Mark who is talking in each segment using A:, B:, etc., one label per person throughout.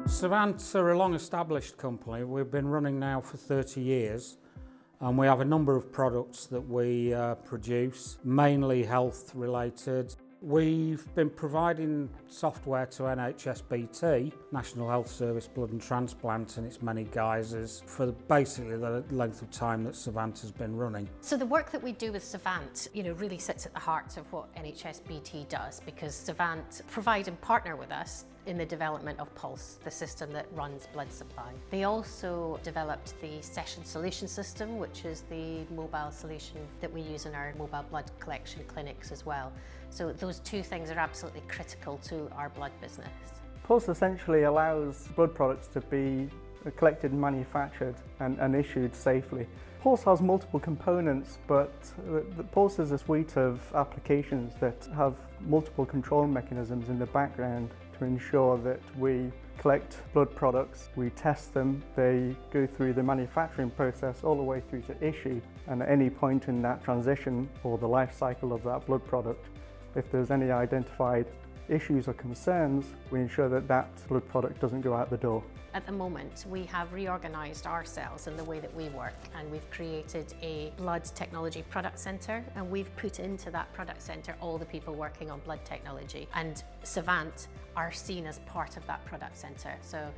A: Savant are a long-established company. We've been running now for 30 years and we have a number of products that we produce, mainly health-related. We've been providing software to NHSBT, National Health Service Blood and Transplant, in its many guises for basically the length of time that Savant has been running.
B: So the work that we do with Savant, really sits at the heart of what NHSBT does, because Savant provide and partner with us in the development of Pulse, the system that runs blood supply. They also developed the Session Solution System, which is the mobile solution that we use in our mobile blood collection clinics as well. So those two things are absolutely critical to our blood business.
C: Pulse essentially allows blood products to be collected and manufactured and issued safely. Pulse has multiple components, but the Pulse is a suite of applications that have multiple control mechanisms in the background to ensure that we collect blood products, we test them, they go through the manufacturing process all the way through to issue, and at any point in that transition or the life cycle of that blood product, if there's any identified issues or concerns, we ensure that that blood product doesn't go out the door.
B: At the moment, we have reorganised ourselves in the way that we work, and we've created a blood technology product centre, and we've put into that product centre all the people working on blood technology, and Savant are seen as part of that product centre. So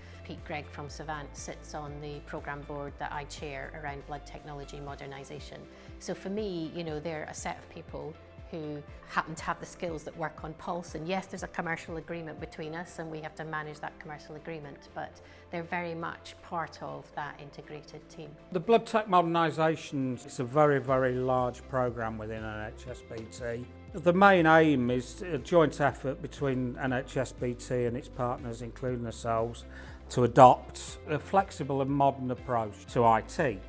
B: Gregg from Savant sits on the programme board that I chair around blood technology modernisation. So for me, they're a set of people who happen to have the skills that work on Pulse, and yes, there's a commercial agreement between us and we have to manage that commercial agreement, but they're very much part of that integrated team.
A: The blood tech modernisation is a very, very large programme within NHSBT. The main aim is a joint effort between NHSBT and its partners, including ourselves, to adopt a flexible and modern approach to IT.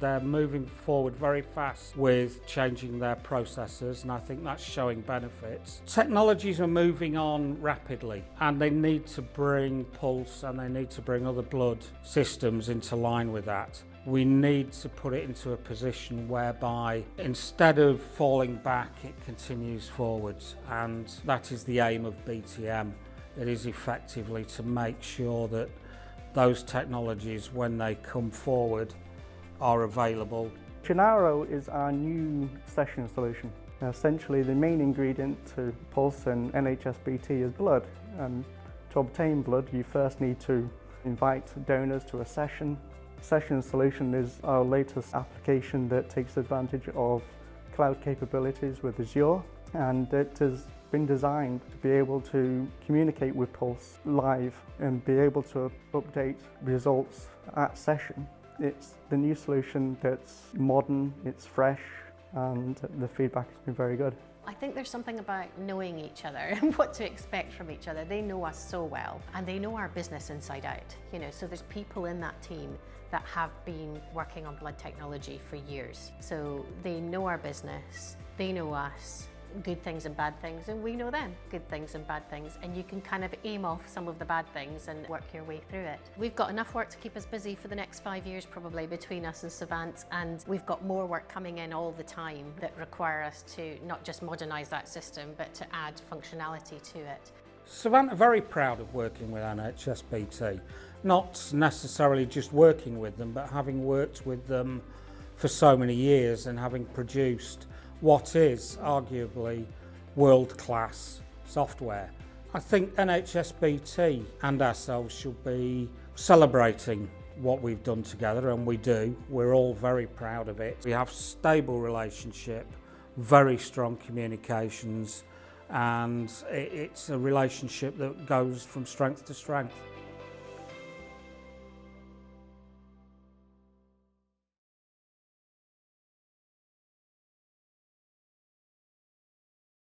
A: They're moving forward very fast with changing their processes, and I think that's showing benefits. Technologies are moving on rapidly, and they need to bring Pulse and they need to bring other blood systems into line with that. We need to put it into a position whereby instead of falling back, it continues forwards, and that is the aim of BTM. It is effectively to make sure that those technologies, when they come forward, are available.
C: Gennaro is our new session solution. Essentially, the main ingredient to Pulse and NHSBT is blood. And to obtain blood, you first need to invite donors to a session. Session Solution is our latest application that takes advantage of cloud capabilities with Azure, and it has been designed to be able to communicate with Pulse live and be able to update results at session. It's the new solution that's modern, it's fresh, and the feedback has been very good.
B: I think there's something about knowing each other and what to expect from each other. They know us so well, and they know our business inside out. So there's people in that team that have been working on blood technology for years. So they know our business, they know us, good things and bad things, and we know them, good things and bad things, and you can kind of aim off some of the bad things and work your way through it. We've got enough work to keep us busy for the next 5 years probably between us and Savant, and we've got more work coming in all the time that require us to not just modernise that system but to add functionality to it.
A: Savant are very proud of working with NHSBT, not necessarily just working with them, but having worked with them for so many years and having produced what is arguably world-class software. I think NHSBT and ourselves should be celebrating what we've done together, and we do. We're all very proud of it. We have stable relationship, very strong communications, and it's a relationship that goes from strength to strength.